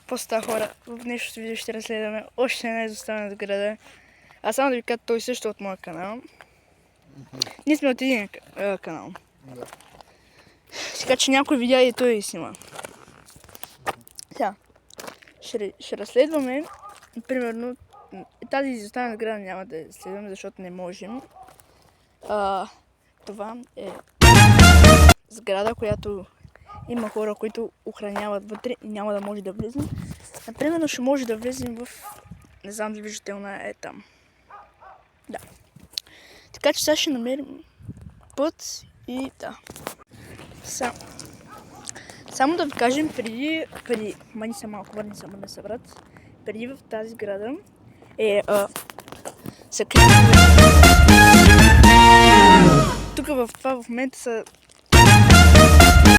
Какво става, хора? В днешното видео ще разгледаме още една изоставена сграда. А само да ви кажа, той също от моя канал. Ние сме от един канал. Да. Така че някой видя и той снима. Сега, ще разследваме, примерно, тази изоставена сграда няма да я следваме, защото не можем. Това е сграда, която има хора, които охраняват вътре и няма да може да влезем. Например, ще може да влезем в... Не знам дали виждате, она е там. Да. Така че сега ще намерим път и да. Само да ви кажем, преди мани са малко върни само да се брат. Преди в тази сграда са крили. Тук в това в момента са...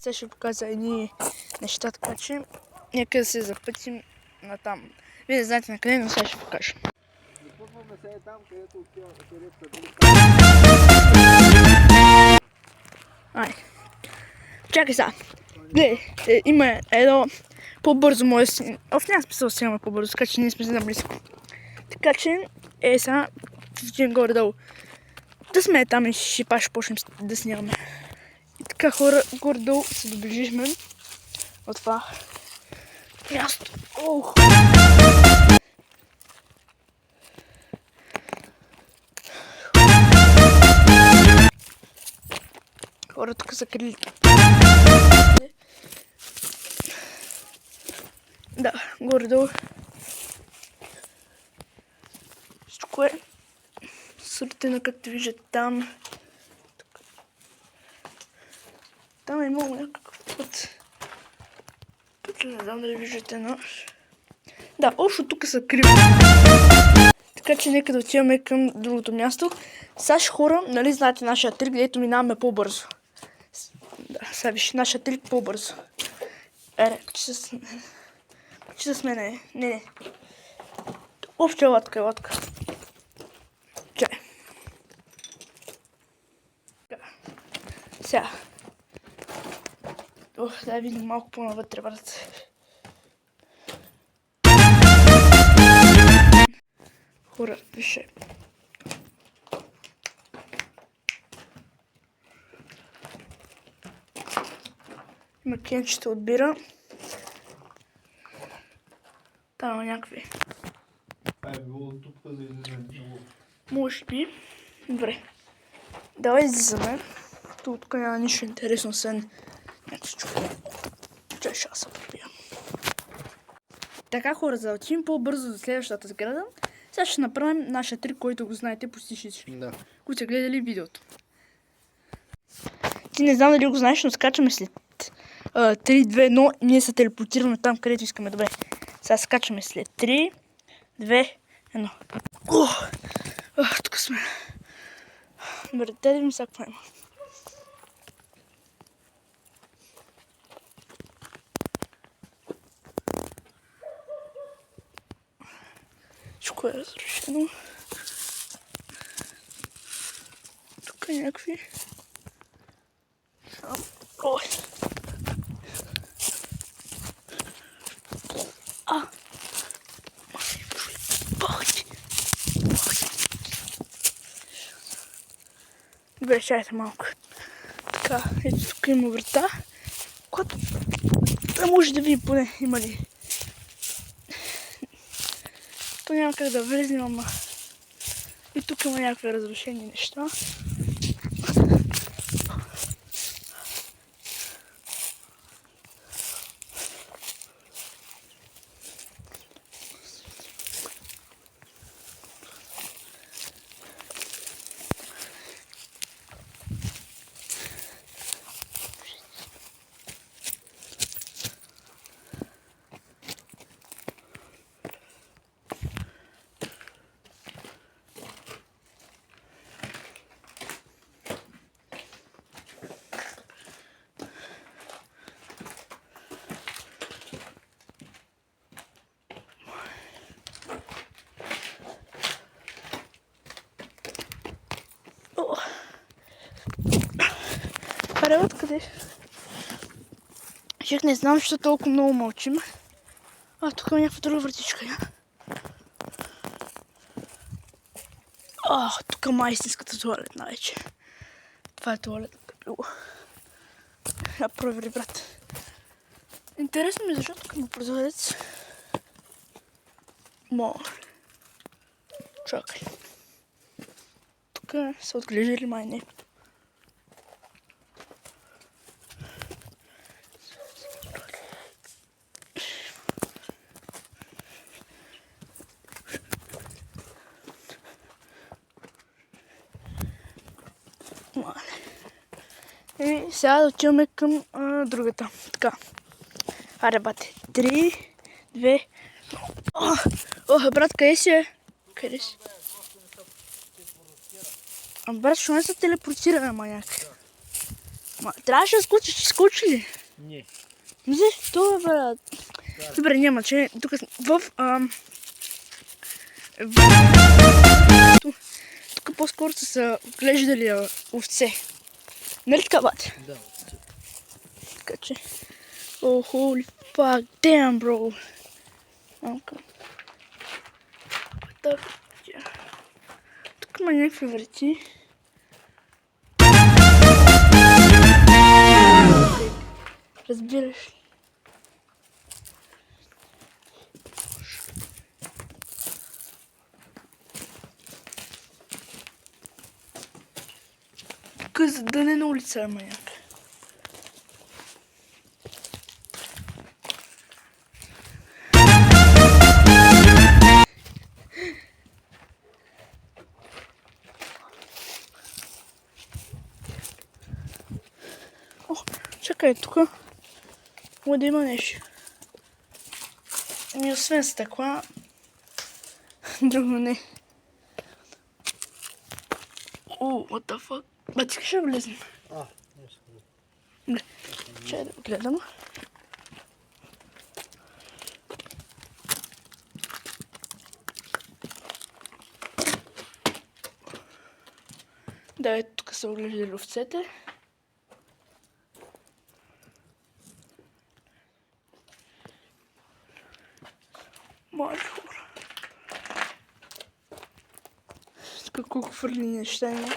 Сега ще показа едни неща, така че нека да се запътим на там. Вие не знаете на къде, но сега ще покажа. Запътваме сега там, където отиваме, където са били. Ай. Чакай сега. Гледай, има едно по-бързо може да си... В няма смисъл да снимаме по-бързо, така че ние сме наблизко. Така че, сега, отивам горе-долу. Да сме там и ще почнем да снимаме. И така, хора, горе-долу се доближихме от това място. Ох! Хора тук са крили. Да, горе-долу. Всичко е срутено, както виждате там. Там е имало някакъв път. Тук не знам дали виждате, но... Да, общо тук са криви. Така че нека да отиваме към другото място. Сега хора, нали знаете нашия трик, където минаваме по-бързо. Да, сега виж, нашия трик по-бързо. Че с мене. Не. Обща латка. Чай. Сега. Да видим малко по-навътре, брат. Хора, вижте. Има кенчета от бира. Там има някакви. Това е било тук за излизане. Може би. Добре. Давай излизаме. Тук няма нищо интересно, освен някакви чука. Чай ще се попия. Така, хора, за да отидем по-бързо до следващата сграда, сега ще направим нашия трик, който го знаете по всички. Да. Които са гледали видеото. Ти не знам дали го знаеш, но скачаме след 3, 2, 1 и ние се телепортираме там, където искаме. Добре. Сега скачаме след 3, 2, 1. Тук сме. Добре, да видим сега какво има. Всичко е разрушено. Тук е някакви... Ой! Добре, чайте малко. Така, ето тук има врата, която да може да види поне има ли. То няма как да влезем, ама и тук има някакви разрушени неща. Откъде? Чак не знам, защо толкова много мълчим. тук има някаква друга вратичка. Тук е истинската туалетна вече. Това е туалетната било. Я провери, брат. Интересно ми защо тук има прозорец. Моля. Чакай. Тук са отглеждали май не. И сега да отиваме към другата. Така. Аре, бате. 3, 2... брат, къде си е? Къде си? Брат, що не се телепортира, маняк? Трябваше да скочиш, скочи ли? Не. Защо, брат? Добре, няма, че тук тук по-скоро са отглеждали овце. Нали така, бате? Да. Така че... holy fuck, damn, bro. Тук има някакви врати. Разбираш ли? Тук е задънена улица, маняк. Чакай, тук може да има нещо. Ами освен стъкла, друго не. What the fuck? Бати, искаш да влезем? Не. Чай да гледам. Да, ето тук са оглеждали овцете. Млади хора. Тук колко фърли неща има.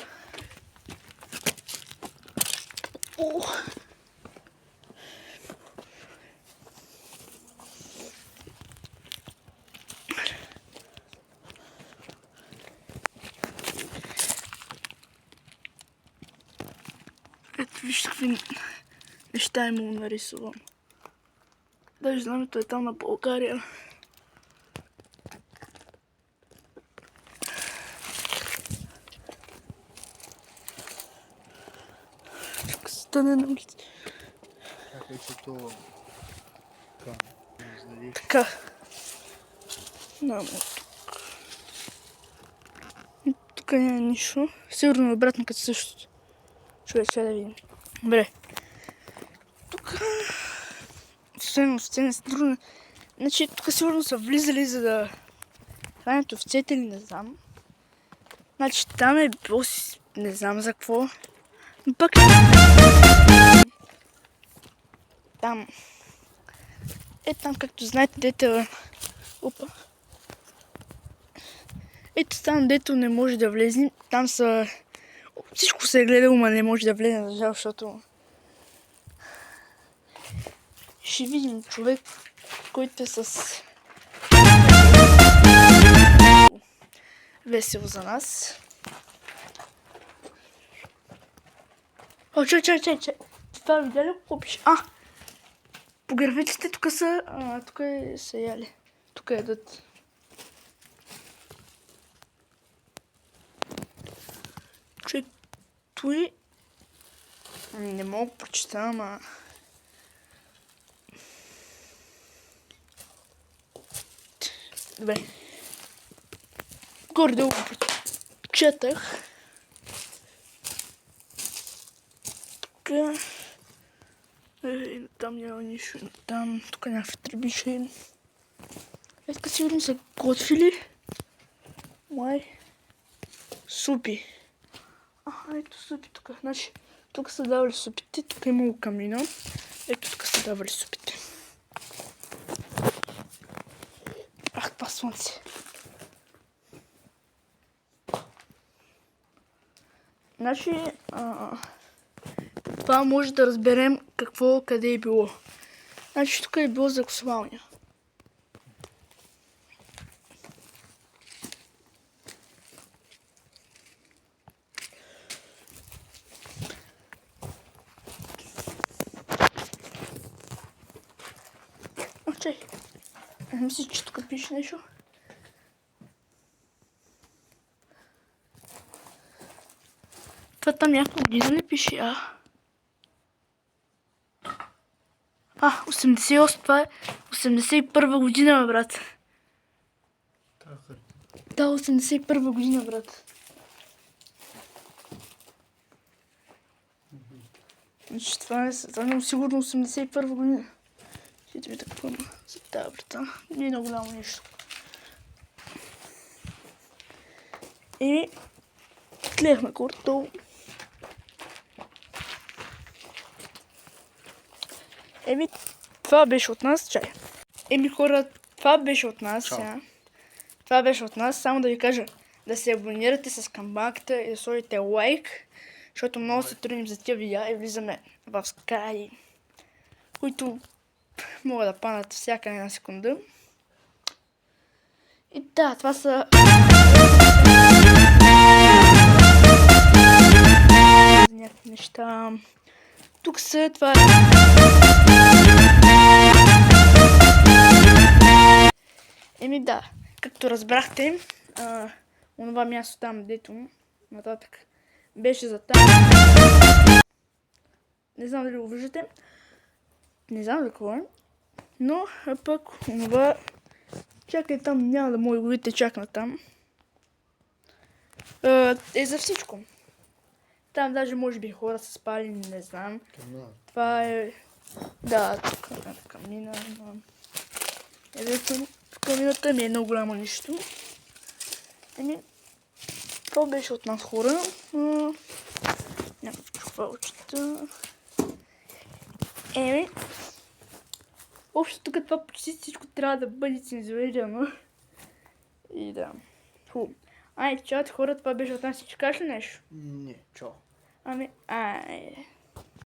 Ето виж какви неща имало нарисувам. Даже знамето е там на България. Тук стане на улица. Чакай, че то... Така. Тук няма нищо. Сигурно обратно като същото. Човек, сега да видим. Добре. Тук... Освен с друго... Значи тук сигурно са влизали, за да хранят овцете или не знам. Значи там е било си... не знам за какво. Но пък... Там... там, както знаете, дете... Опа. Ето там, дето не може да влезем. Там са... Всичко се е гледало, но не може да влезе, защото... Ще видим човек, който е с... весело за нас. Чай. Това видя ли какво пише? По графиците тук са... тук са яли. Тук едат. Човек, той... Не мога да прочета, ама... Добре. Горе-долу го прочетах. Тук... там няма нищо. Там, тук някакви тръбиши. Ето сигурно са готвили. Май. Супи. Ето супи тук. Значи, тук са давали супите. Тук е имало камина. Ето тук са давали супите. това слънце. Значи, това може да разберем какво къде е било. Значи тук е било за косовалня. Чай, мисля, че тук пише нещо. Това там някаква година ли пише, 88, това е 81 година, брат. Да, 81 година, брат. Значи това е сигурно 81 година. Ще видя какво има за тази брата. Не е много голямо нещо. И гледахме корто. Това беше от нас. Чай. Хора, това беше от нас. Това беше от нас. Само да ви кажа да се абонирате с камбанката и да сложите лайк, защото много се трудим за тия видеа и влизаме в Sky, които могат да паднат всяка една секунда. И да, това са някакви неща. Тук са, това да, както разбрахте, онова място там, дето нататък беше за там. Не знам дали го виждате. Не знам за какво е. Но пък онова... Чакай там, няма да може да го видите чак на там. Е за всичко. Там даже може би хора са спали, не знам. Това е... Да, тук е камина. Камината ми е много голямо нищо. Това беше от нас, хора. Някаква чувалчета. Общо тук това почти всичко трябва да бъде цензурирано. И да. Чао, хора, това беше от нас. Ще кажеш ли нещо? Не, чао.